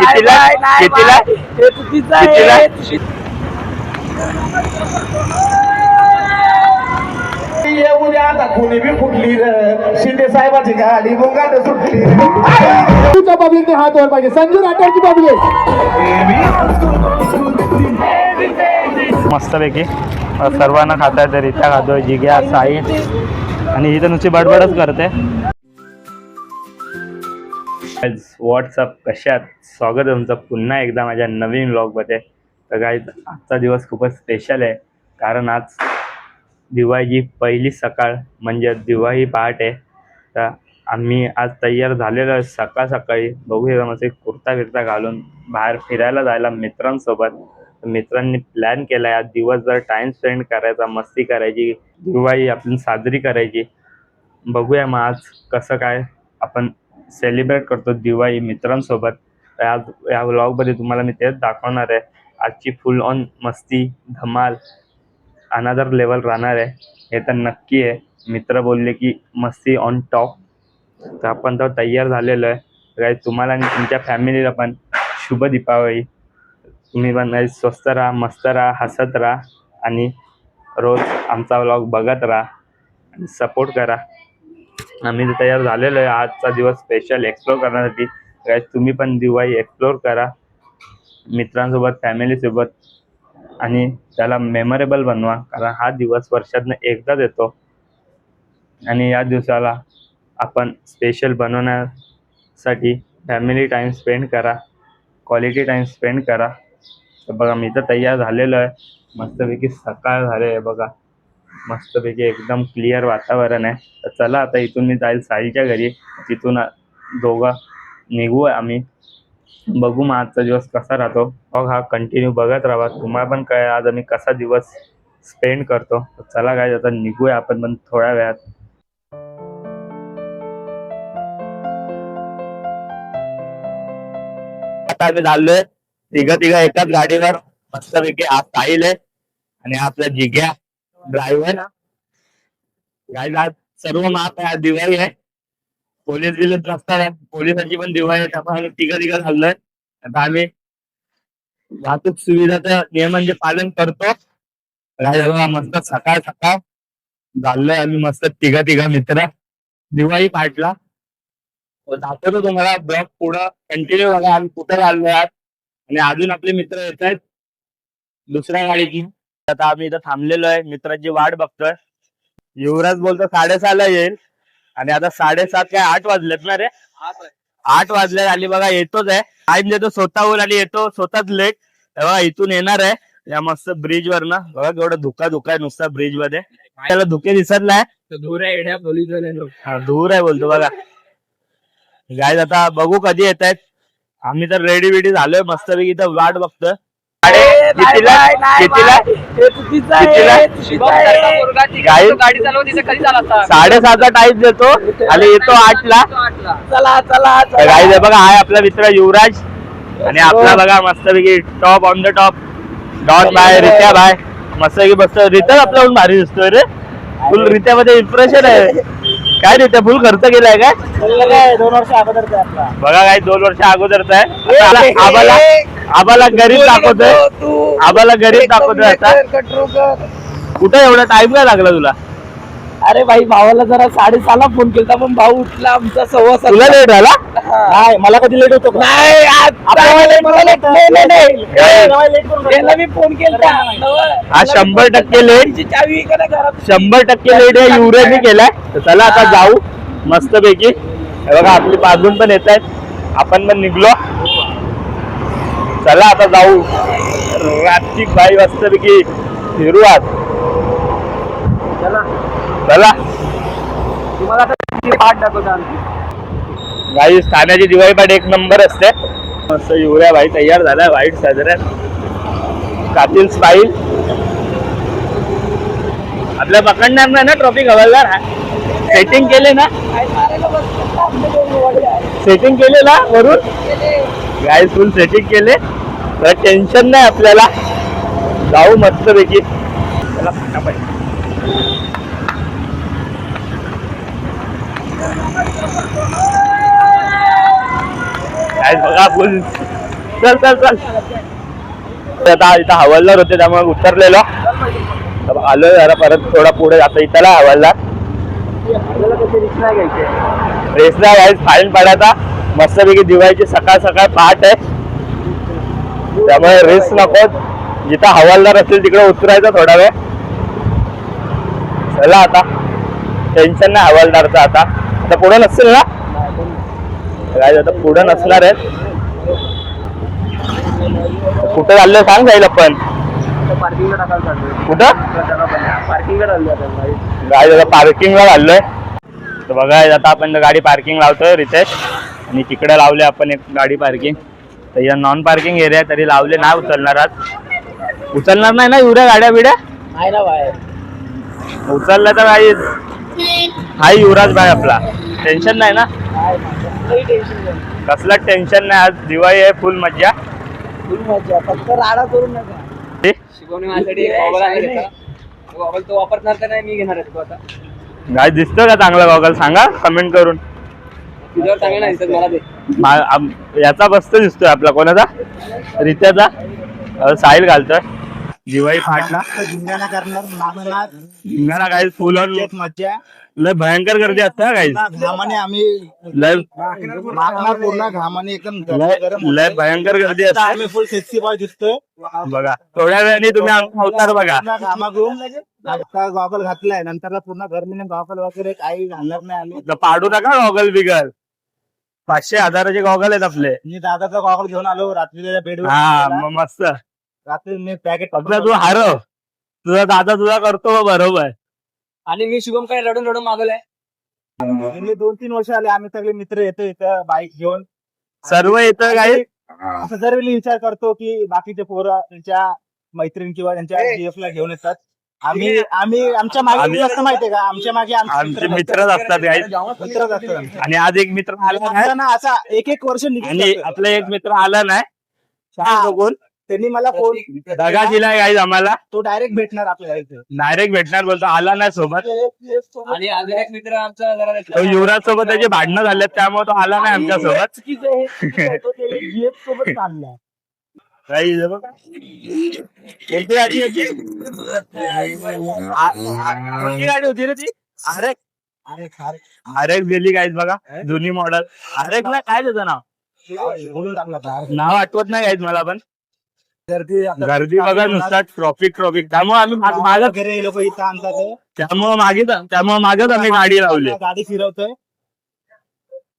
कितीला कितीला कितीला उद्या आता कोणी बी फुटली शिंदे साहेबाची गाडी मुंगाट सुटली पब्लिकने हात वर पाहिजे. संजू राठोडची पब्लिक मस्तपैकी सर्वांना खाता तर रित्या खातोय जिग्या साई आणि इथं नुसती बडबडच करते. व्हॉट्सअप कशात स्वागत आहे तुमचं पुन्हा एकदा माझ्या नवीन व्लॉगमध्ये. तर काय आजचा दिवस खूपच स्पेशल आहे कारण आज दिवाळीची पहिली सकाळ म्हणजे दिवाळी पहाट आहे. तर आम्ही आज तयार झालेलो आहे सकाळ सकाळी बघूया मस्त कुर्ता बिर्ता घालून बाहेर फिरायला जायला मित्रांसोबत. मित्रांनी प्लॅन केला आहे आज दिवसभर टाइम स्पेंड करायचा, मस्ती करायची, दिवाळी आपण साजरी करायची. बघूया मग आज कसं काय आपण सेलिब्रेट करतो दिवाळी मित्रांसोबत. आज या व्लॉगमध्ये तुम्हाला मी तेच दाखवणार आहे. आजची फुल ऑन मस्ती धमाल अनदर लेवल राहणार आहे हे तर नक्की आहे. मित्र बोलले की मस्ती ऑन टॉप. तर आपण तर तयार झालेलो आहे. काय तुम्हाला आणि तुमच्या फॅमिलीला पण शुभ दीपावली. तुम्ही पण स्वस्त राहा, मस्त राहा, हसत राहा आणि रोज आमचा व्लॉग बघत राहा आणि सपोर्ट करा. आम्ही तयार झालेलो आहे आजचा दिवस स्पेशल एक्सप्लोर करण्यासाठी. काय तुम्ही पण दिवाळी एक्सप्लोर करा मित्रांसोबत, फॅमिलीसोबत आणि त्याला मेमोरेबल बनवा कारण हा दिवस वर्षातनं एकदाच येतो आणि या दिवसाला आपण स्पेशल बनवण्यासाठी फॅमिली टाईम स्पेंड करा, क्वालिटी टाईम स्पेंड करा. तर बघा मी तर तयार झालेलो आहे. मस्तपैकी सकाळ झाले आहे बघा, मस्तपैकी एकदम क्लिअर वातावरण आहे. तर चला आता इथून मी जाईल साईच्या घरी, तिथून दोघं निघू आम्ही. बघू मग आजचा दिवस कसा राहतो. मग हा कंटिन्यू बघत राहा, तुम्हाला पण काय आज आम्ही कसा दिवस स्पेंड करतो. चला काय आता निघूया आपण पण थोड्या वेळात. आता आम्ही झालोय तिघं एकाच गाडीवर मस्तपैकी. आज साहिल आहे आणि आपला जिग्या ड्रायव्हर. गाडी आज सर्व माप आहे, आज दिवाळी आहे. पोलीस बिलीस नसतात, पोलिसांची पण दिवाळी आहे. त्यामुळे तिघं झालोय. आता आम्ही वाहतूक सुविधाचं नियमांचे पालन करतो. मस्त सकाळ सकाळ झालोय आम्ही मस्त तिघं मित्र दिवाळी पाठला. दाखवतो तुम्हाला ब्लॉग पुढं कंटिन्यू बघा आम्ही कुठे चाललोय आणि अजून आपले मित्र येत आहेत दुसऱ्या गाडीची. आता आम्ही इथं थांबलेलो आहे, मित्राची वाट बघतोय. युवराज बोलतो 6:30 येईल आणि आता 7:30 काय 8 वाजलेत ना रे. 8 वाजले आली बघा, येतोच आहे. टाइम देतो स्वतःहून आणि येतो स्वतःच लेट. तेव्हा इथून येणार आहे या मस्त ब्रिज वर ना. बघा केवढा धुका आहे नुसता ब्रिज मध्ये. त्याला धुके दिसत नाही, धूर आहे बोलतो बघा. गाईज आता बघू कधी येत आहेत. आम्ही तर रेडी बिडी झालोय मस्तपैकी इथं वाट बघतोय. कितीला 7:30 टाइम देतो आणि येतो 8ला. चला चला गाईज बघा हाय आपला मित्र युवराज आणि आपला बघा मस्तपैकी टॉप ऑन द टॉप डॉन बाय रित्या बाय. मस्तपैकी बसतो. रित्या आपल्याहून भारी दिसतोय रे. फुल रित्यामध्ये इम्प्रेशन आहे. काय रित्या फुल खर्च केलाय काय? 2 वर्ष अगोदरचा बघा काय 2 वर्ष अगोदरचा आहे. आबाला गरीब दाखवतोय, आबाला गरीब दाखवतोय. आता कुठं एवढा टाइम काय लागला तुला? अरे भाई भावाला जरा 6:30ला फोन केला पण भाऊ उठला आमचा 7:15. तुला लेट झाला? नाही मला कधी लेट होतो नाही मी फोन केला. हा 100% लेट, 100% लेट आहे युवराजने केलाय. तर चला आता जाऊ मस्तपैकी. बघा आपली बाजून पण येत आहेत, आपण पण निघलो. चला आता जाऊ रात्री बाई मस्तपैकी फिरू आज. चला तुम्हाला पाठ दाखवतो आमची. गाई ठाण्याची दिवाळी पाठ एक नंबर असते. मस्त युवऱ्या भाई तयार झालाय व्हाईट साजऱ्यात. कातील स्टाईल आपल्या पकडणार नाही ना ट्रॉफिक हवालदार. सेटिंग केले ना, सेटिंग केले ना वरून. गाई फुल सेटिंग केले तर टेन्शन नाही आपल्याला. जाऊ मस्त पैकी. चला फटाफट. काय बघा फुल चल चल चल. आता इथं हवालदार होते त्यामुळे उतरलेलो आलोय जरा परत थोडा पुढे आता इथला हवालदार. रेस नाही गाईज, फाईन पडायचा मस्तपैकी. दिवाळीची सकाळ सकाळ पहाट आहे त्यामुळे रेस नको. जिथं हवालदार असेल तिकडे उतरायचं थोडा वेळ. चला आता टेन्शन नाही हवालदारचं. आता पुढे नसेल ना काय, आता पुढे नसणार आहे. कुठं चाललंय सांग जाईल आपण. कुठं गाडी आता पार्किंगला चाललोय. तर बघा आता आपण गाडी पार्किंग लावतोय रितेश, आणि तिकडे लावले आपण एक गाडी पार्किंग. तर या नॉन पार्किंग एरिया तरी लावले. नाही उचलणार आज, उचलणार नाही ना युऱ्या गाड्या बिड्या. नाही ना बाहेर उचलला तर काही हाय युवराज भाई आपला, टेन्शन नाही ना. कसला टेन्शन नाही. आज दिवाळी आहे, फुल मज्जा. फक्त राडा करून नका. शिकवणी माझ्यासाठी गॉगल तो वापरणार का नाही मी घेणार आहे. आता गाय दिसतो का चांगला गॉगल सांगा कमेंट करून. तुझ्यावर चांगला नाही दिसत मला ते. याचा बसतो दिसतोय आपला कोणाचा, रित्याचा. साहिल घालतोय. दिवाळी फाटला धिंगाणा करणार धिंगाणा काय फुल मज्जा. लय भयंकर गर्दी असते काही. घामाने आम्ही लय पूर्ण घामाने एकदम लय भयंकर गर्दी असते. आम्ही फुल सेक्सी बॉय दिसतोय बघा थोड्या वेळाने तुम्ही अवतार बघा. आता गॉगल घातलाय, नंतर पूर्ण गरमीने गॉगल वगैरे काही घालणार नाही आम्ही. तर पाडू नका गॉगल बिगल. 500,000चे गॉगल आहेत आपले. मी दादाचा गॉगल घेऊन आलो रात्री बेडवर. हा मग मस्त. रात्री मी पॅकेट फक्त तू हारव, तुझा दादा तुझा करतो बरोबर. आणि मी शुभम काय रडून रडून मागवलाय. 2-3 वर्ष आले आम्ही सगळे मित्र येतो इथं बाईक घेऊन. सर्व येतं काही. असं जर विचार करतो की बाकीचे पोरं त्यांच्या मैत्रीण किंवा त्यांच्या जीएफ ला घेऊन येतात. आम्ही आमच्या मागे असं माहितीये का, आमच्या मागे आमचे मित्रच असतात काही. मित्रच असतात. आणि आज एक मित्र आला नाही ना असा एक वर्ष आणि आपला एक मित्र आला नाही. सांग बघून. त्यांनी मला फोन दगा दिलाय गाईज आम्हाला. तो डायरेक्ट भेटणार आपल्याला इथे. डायरेक्ट भेटणार बोलतो, आला नाही सोबत. आणि अजून एक मित्र आमचा जरा तो युवराज सोबत त्याचे भांडणं झालेत त्यामुळे तो आला नाही आमच्या सोबत. जीएफ सोबत चालला. कोणती गाडी होती? कोणती गाडी होती रे ती? आरेक दिली गाईज बघा, जुनी मॉडेल. आरेक ना काय त्याचं नाव, बोलून टाकला. नाव आठवत नाही गाईज मला पण. गर्दी बघा नुसता ट्रॉफिक त्यामुळे आम्ही मागत वगैरे लोक इथं आणतात. त्यामुळे मागत आम्ही गाडी लावली. गाडी फिरवतोय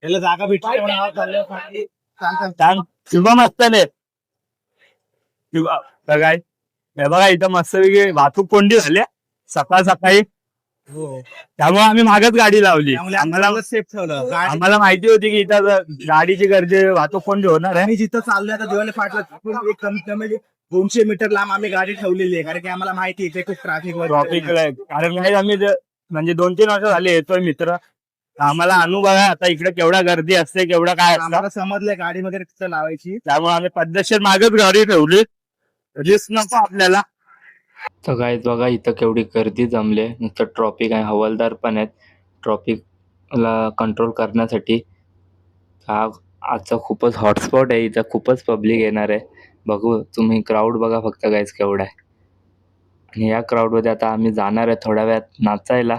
याला जागा भेटली. शुभम असताना काय हे बघा इथं मस्त वेगळी वाहतूक कोंडी झाली सकाळ सकाळी. त्यामुळे आम्ही मागच गाडी लावली. आम्हाला सेफ ठेवलं. आम्हाला माहिती होती की इथं गाडीची गर्दी वाहतूक कोंडी होणार आहे. आम्ही जिथं चाललोय आता दिवाळी फाटलं एक कमीत कमी 200 मीटर लांब आम्ही गाडी ठेवलेली आहे, कारण की आम्हाला माहिती आहे खूप ट्रॅफिक कारण नाही आम्ही म्हणजे 2-3 वर्ष झाले येतोय मित्र. आम्हाला अनुभव आहे आता इकडे केवढा गर्दी असते, केवढा काय असतं. आम्हाला समजलंय गाडी वगैरे तिथं लावायची. त्यामुळे आम्ही पद्धतशीर मागच गाडी ठेवली. रिस्क नको आपल्याला. तर काय बघा इथं केवढी गर्दी जमले. नुसतं ट्रॉफिक आहे, हवालदार पण आहेत ट्रॉफिकला कंट्रोल करण्यासाठी. हा आजचा खूपच हॉटस्पॉट आहे, इथं खूपच पब्लिक येणार आहे. बघू तुम्ही क्राऊड बघा फक्त गाईज केवढा आहे. आणि या क्राऊडमध्ये आता आम्ही जाणार आहे थोड्या वेळात नाचायला.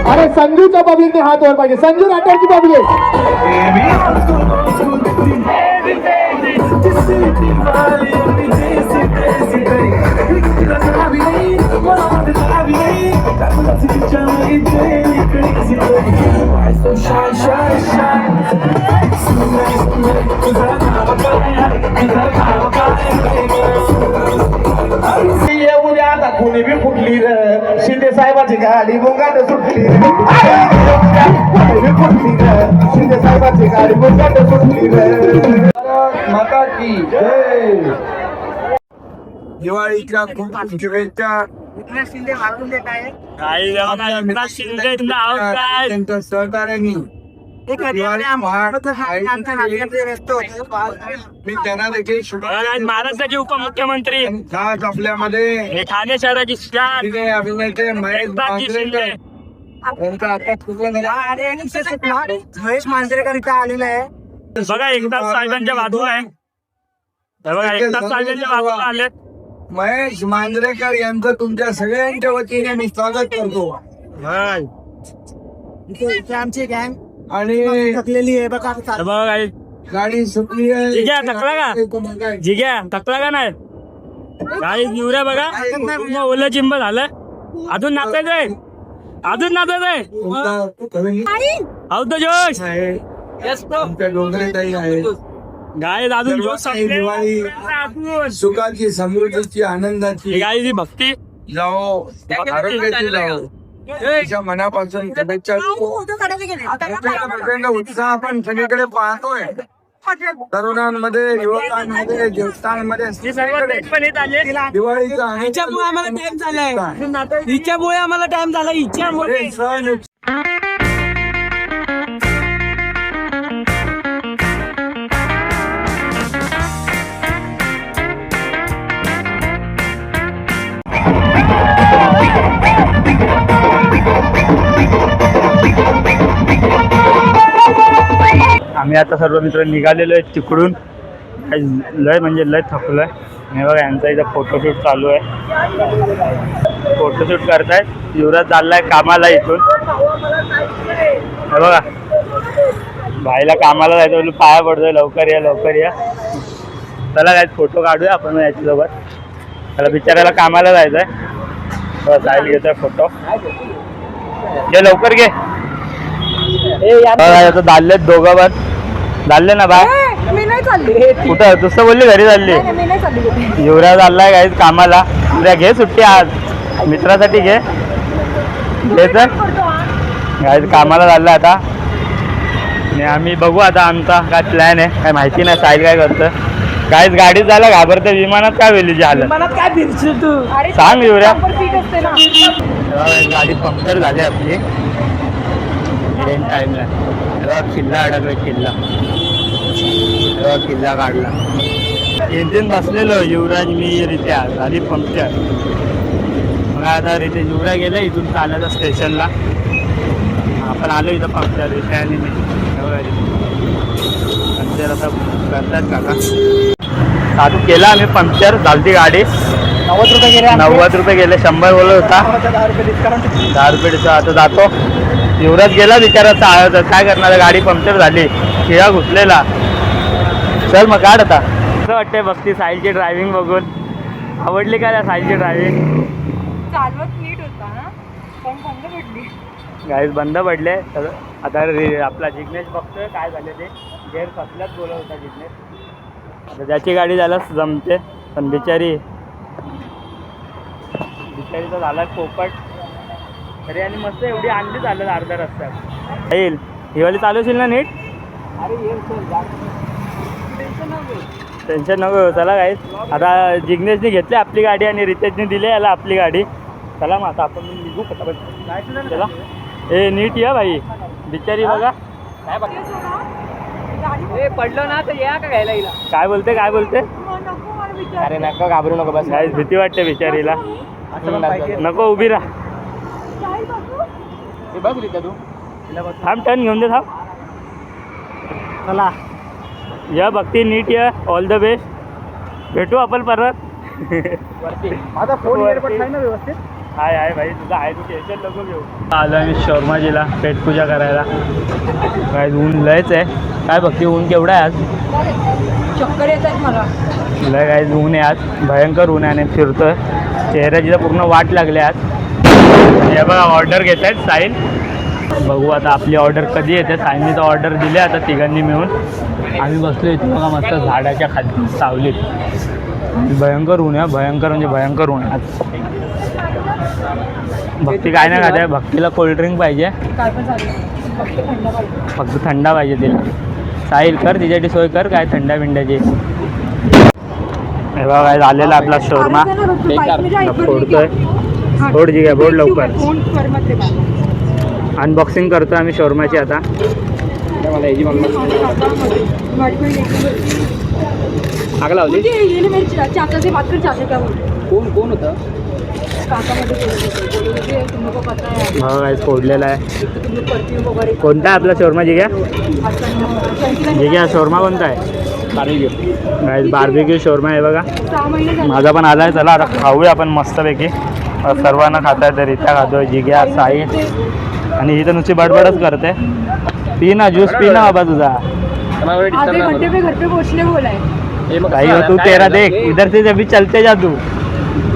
अरे संजूच्या पब्लिकने हात वर पाहिजे. संजू राठोडची पब्लिक. उद्या आता कोणी बी फुटली र, शिंदे साहेबाची गाडी मुंगाट सुटली. माता की जय. दिवाळीच्या खूप खूप शुभेच्छा. त्यांच्या सहकार्याने मी त्यांना देखील शुभेच्छा. महाराष्ट्राचे उपमुख्यमंत्री आज आपल्यामध्ये ठाणे शहराची शान अभिनेते महेश मांजरेकर यांचा आता महेश मांजरेकर इथं आलेला आहे. बघा एकनाथ साहेबांच्या बाजूला आहे. बघा एकनाथ साहेबांच्या बाजूला आले. महेश मांजरेकर यांचं तुमच्या सगळ्यांच्या वतीने मी स्वागत करतो. इथे आमची गँग आणि थकलेली आहे बघा. बघा गाडी सुटली जिग्या थकला का? आहे. जिग्या थकला का नाही? गाडी निवऱ्या बघा पूर्ण ओलं चिंब झालं. अजून नाचायचंय, अजून नाचायचंय. आउट द जोश. आमच्या डोंगरेताई आहे. गाय अजून जोश संपले. दिवाळी सुखाची, समृद्धीची, आनंदाची गायची भक्ती जाओ, आरोग्याची जाओ. तिच्या मनापासून शुभेच्छा. प्रचंड उत्साह आपण सगळीकडे पाहतोय. तरुणांमध्ये, युवकांमध्ये, ज्येष्ठांमध्ये सगळीकडे दिवाळीचा हिच्यामुळे आम्हाला टाइम झालाय. हिच्यामुळे आम्हाला टाइम झाला. हिच्यामुळे सण आम्ही आता सर्व मित्र निघालेलो आहे तिकडून. लय म्हणजे लय थकलोय. हे बघा यांचा इथं फोटोशूट चालू आहे. फोटोशूट करतायत. युवराज चाललाय कामाला इथून. हे बघा भाईला कामाला जायचं बोलून पाया पडतोय, लवकर या लवकर या. चला काय फोटो काढूया आपण याच्यासोबत. त्याला बिचारायला कामाला जायचंय. साहिल घेतोय फोटो. घे लवकर घे. आता चाललेत दोघं पण. चालले ना बाय. मी नाही चालली. कुठं दुसरं बोलली घरी चालली. मी नाही चालली. युवराज चाललाय काय कामाला. उद्या घे सुट्टी आज मित्रासाठी घे. घे तर काय कामाला चाललाय आता. आणि आम्ही बघू आता आमचा काय प्लॅन आहे. काय माहिती नाही साहिल काय करतं. काहीच गाडीत झालं घाबरते. विमानात काय वेलीची हालत. मनात काय फिरशील तू? सांग युवराज. पीठ असते ना. गाडी पंक्चर झाली आपली ट्रेन टाईमला. किल्ला अडकला. किल्ला काढला. इंजिन बसलेलो युवराज मी रित्या झाली पंक्चर. मग आता रिते युवराज गेला इथून चालायचं स्टेशनला. आपण आलो इथं पंक्चर रित्या आणि मी पंक्चर आता करतात काका. आता केला आम्ही पंक्चर. झालती गाडी 90 रुपये गेले. 90 रुपये गेले. 100 बोलत होता. 10 रुपये डिस्काउंट. 10 रुपये. आता जातो. युवराज गेला बिचारा. काय करणार, गाडी पंक्चर झाली. खिळा घुसलेला. चल मग काढ आता. असं वाटतंय भक्ती साहिलची ड्रायव्हिंग बघून. आवडली का त्या साहिलची ड्रायव्हिंग? चालवत नीट होता ना, पण बंद पडली. गाईज बंद पडले. आता आपला जिग्नेश बघतोय काय झाले ते. गेअर कसल्याच बोलत होता जिग्नेश. आता ज्याची गाडी झाला जमते. पण बिचारीचा झाला पोपट तरी. आणि मस्त एवढी आणली चालत अर्ध्या रस्त्यात. येईल हिवाळी चालवशील ना नीट. टेन्शन नको. चला गाईज आता जिग्नेशने घेतली आपली गाडी आणि रितेशने दिली याला आपली गाडी. चला मग आता आपण निघू पटापट. चला ए नीट या भाई. बिचारी बघा पडलो ना तर या का घ्यायला हिला. काय बोलते. नको मला विचार. अरे नका घाबरू नको बस. गाईज भीती वाटते बिचारीला. नको उभी राहा. बघ रिता तू. थांब टर्न घेऊन दे. थांब. चला या भक्ती नीट या. All the best. भेटू आपण परत. माझा फोन एअरपोर्ट आहे ना व्यवस्थित. आहे भाई तुझा आहे. तू टेन्शन नको घेऊ. आलो आम्ही शर्माजीला पेटपूजा करायला. काय ऊन लयच आहे. काय भक्ती ऊन केवढा आहे आज. चक्कर येत आहेत मला. लय काय ऊन आहे आज. भयंकर ऊन आहे. आणि फिरतोय चेहऱ्याची तर पूर्ण वाट लागली आज. हे बघा ऑर्डर घेत आहेत साहिल. बघू आता आपली ऑर्डर कधी येते. साहिलनी तर ऑर्डर दिली आता तिघांनी मिळून. आम्ही बसलो इथे बघा मस्त झाडाच्या खाली सावलीत. भयंकर ऊन आहे. भयंकर म्हणजे भयंकर ऊन आहे आज. भक्ती काय नाही खाते. भक्तीला कोल्ड्रिंक पाहिजे. काय पण चालेल, फक्त थंड पाहिजे. फक्त थंडा पाहिजे तिला. साहिल कर तिच्यासाठी सोय कर काय थंड्या बिंड्याची. हे बघा काय झालेला आपला शोरमा फोडतोय. फोड जी काय बोर्ड लवकर. अनबॉक्सिंग करतो आम्ही शोरमाची आता. आग लावली. कोण कोण होतं? बघा काय फोडलेला आहे. कोणता आहे आपला शोरमा जिग्या? जिग्या शोरमा कोणता आहे? बार्बेक्यू शोरमा आहे बघा. माझा पण आला आहे. चला आता खाऊया आपण मस्तपैकी. सर्वांना खाता येतं. रित्या खातोय, जिग्या, साईड आणि ही तर नुसती बडबडच करते. पी ना ज्यूस पी ना बाबा तुझा. आधे घंटे पे घर पे पहुंचने बोला है. भाई हो तू तेरा देख इधर से अभी चलते जा तू.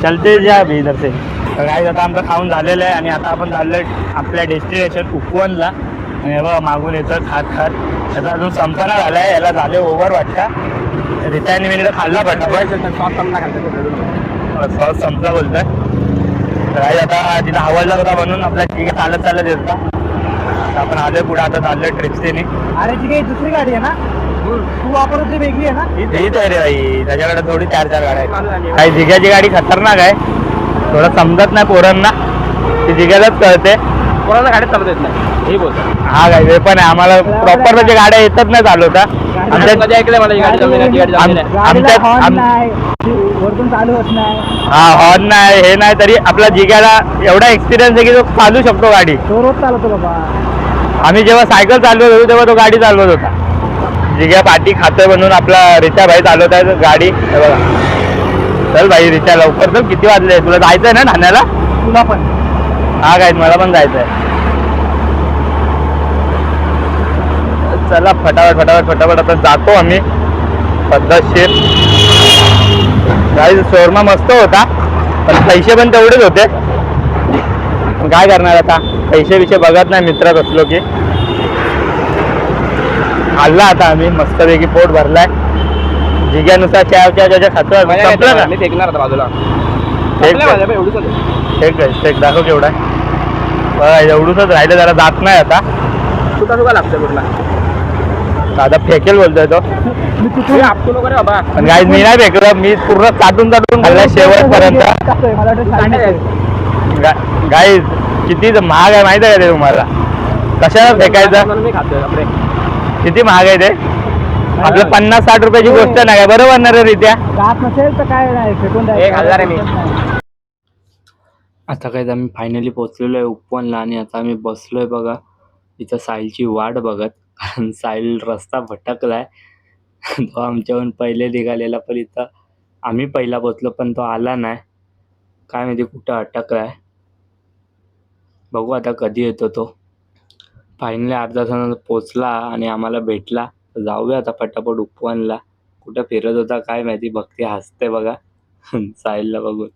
चलते जा अभी इधर से. तर काय आता आमचं खाऊन झालेलं आहे आणि आता आपण चाललोय आपल्या डेस्टिनेशन उपवनला. आणि हे बघा मागून येतं खात खात. त्याचा अजून संपना झाला आहे. याला झाले ओव्हर वाटतं. रित्याने मी खाल्ला पटापट. सॉस संपला बोलतोय. तर आता तिथं आवडला होता म्हणून आपल्या ठीक आहे चालत चालत येत होता. आपण आलोय पुढे आता चाललोय ट्रिप्सने. अरे जी काही दुसरी गाडी आहे ना तू वापरत ती वेगळी आहे ना. हीच आहे रे भाई. त्याच्याकडे थोडी 4-4 गाड्या आहेत. काही जिग्याची गाडी खतरनाक आहे. थोडं समजत नाही पोरांना. ती जिग्यालाच कळते. कोणाला गाडी चालवत येत नाही हे बोलतो. हा काय हे पण आहे. आम्हाला प्रॉपर म्हणजे गाड्या येतच नाही चालवता. कधी ऐकलंय मला ही गाडी जमीन आहे, ती गाडी जमीन आहे. वरतून चालू होत नाही. हा हॉर्न नाही हे नाही तरी आपला जिग्याला एवढा एक्सपिरियन्स आहे की तो चालू शकतो गाडी. तो रोज चालवतो बाबा. आम्ही जेव्हा सायकल चालवत होतो तेव्हा तो गाडी चालवत होता. जिग्या पाठी खातोय म्हणून आपला रिचा भाई चालवत आहे गाडी. हे बघा. चल भाई रिचा लवकर चल. किती वाजले? तुला जायचंय ना ठाण्याला? तुला पण. हा काय मला पण जायचंय. चला फटाफट फटाफट फटाफट आता जातो आम्ही पद्धतशीर. काही शोरमा मस्त होता पण पैसे पण तेवढेच होते. काय करणार आता पैसे विषय बघत नाही मित्रात असलो की. खाल्ला आता आम्ही मस्तपैकी पोट भरलाय. जिग्यानुसार चाच्या खातो. संपलं का? मी फेकणार होता बाजूला. फेक दाखव केवढा आहे. बघा एवढूच राहिलं जरा जात नाही आता. सुका सुका लागतं कुठला दादा फेकेल बोलतोय तो. आपतो नको रे बाबा. पण गाईज मी नाही फेकलं. मी पूर्ण चाटून खाल्ला शेवटपर्यंत. गाईज किती महाग आहे माहिती आहे का ते तुम्हाला? कशाला फेकायचं? मी खातोय बापरे. किती महाग आहे ते? आपलं 50-60 रुपयाची गोष्ट नाही काय बरोबर ना रे रित्या? जात नसेल तर काय नाही फेकून द्यायचं. 1000 आहे मी. आता काय आम्ही फायनली पोहोचलेलो आहे उपवनला आणि आता आम्ही बसलोय बघा इथं साहिलची वाट बघत. कारण साहिल रस्ता भटकलाय. तो आमच्याहून पहिले निघालेला पण इथं आम्ही पहिला पोचलो पण तो आला नाही. काय माहिती कुठं अटकलाय. बघू आता कधी येतो तो. फायनली अर्धा तासानंतर पोचला आणि आम्हाला भेटला. जाऊया आता पटापट उपवनला. कुठं फिरत होता काय माहिती. भक्ती हसते बघा साहिलला बघून.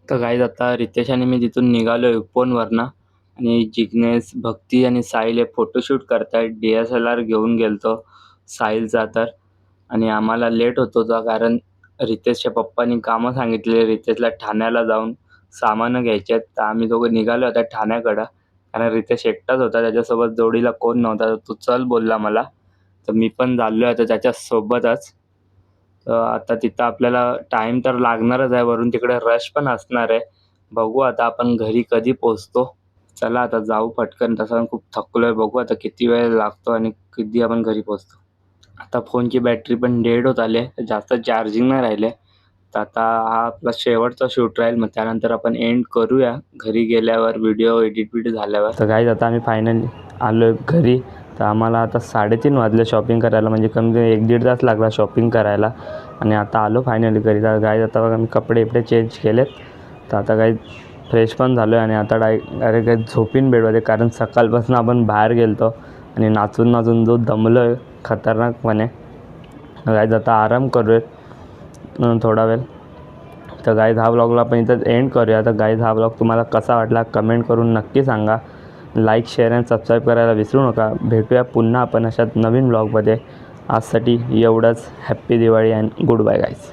तर गाईज आता रितेश आणि मी तिथून निघालो उपवनवरनं आणि जिग्नेश भक्ती आणि साहिल हे फोटोशूट करतायत. DSLR घेऊन गेलतो साहिलचा तर. आणि आम्हाला लेट होत होता कारण रितेशच्या पप्पांनी कामं सांगितलेले रितेशला ठाण्याला जाऊन सामानं घ्यायचे आहेत. तर आम्ही दोघं निघालो आता ठाण्याकडं. कारण रितेश एकटाच होता. त्याच्यासोबत जोडीला कोण नव्हता. तर तू चल बोलला मला. तर मी पण चाललो आता त्याच्यासोबतच. तर आता तिथं आपल्याला टाईम तर लागणारच आहे. वरून तिकडे रश पण असणार आहे. बघू आता आपण घरी कधी पोचतो. चला आता जाऊ पटकन. तसं खूप थकलो आहे. बघू आता किती वेळ लागतो आणि कधी आपण घरी पोचतो. आता फोनची बॅटरी पण डेड होत आली आहे. जास्त चार्जिंग नाही राहिले. तर आता हा आपला शेवटचा शूट राहील. मग त्यानंतर आपण एंड करूया घरी गेल्यावर व्हिडिओ एडिट झाल्यावर. तर गाईज आता आम्ही फायनली आलो आहे घरी. तर आम्हाला आता 3:30 वाजले शॉपिंग करायला. म्हणजे कमी 1-1.5 तास लागला शॉपिंग करायला. आणि आता आलो फायनली घरी. तर गाईज आता बघा मी कपडे चेंज केलेत. तर आता गाईज फ्रेश पण झालो आहे आणि आता डायरेक्ट काही झोपीन बेडमध्ये. कारण सकाळपासून आपण बाहेर गेलतो आणि नाचून जो दमलो आहे खतरनाकपणे. गाईज आता आराम करूया थोडा वेळ. तर गाईज हा व्लॉगला आपण इथं एंड करूया. तर गाईज हा व्लॉग तुम्हाला कसा वाटला कमेंट करून नक्की सांगा. लाईक शेअर आणि सबस्क्राईब करायला विसरू नका. भेटूया पुन्हा आपण अशात नवीन व्लॉगमध्ये. आजसाठी एवढंच. Happy Diwali and good bye guys.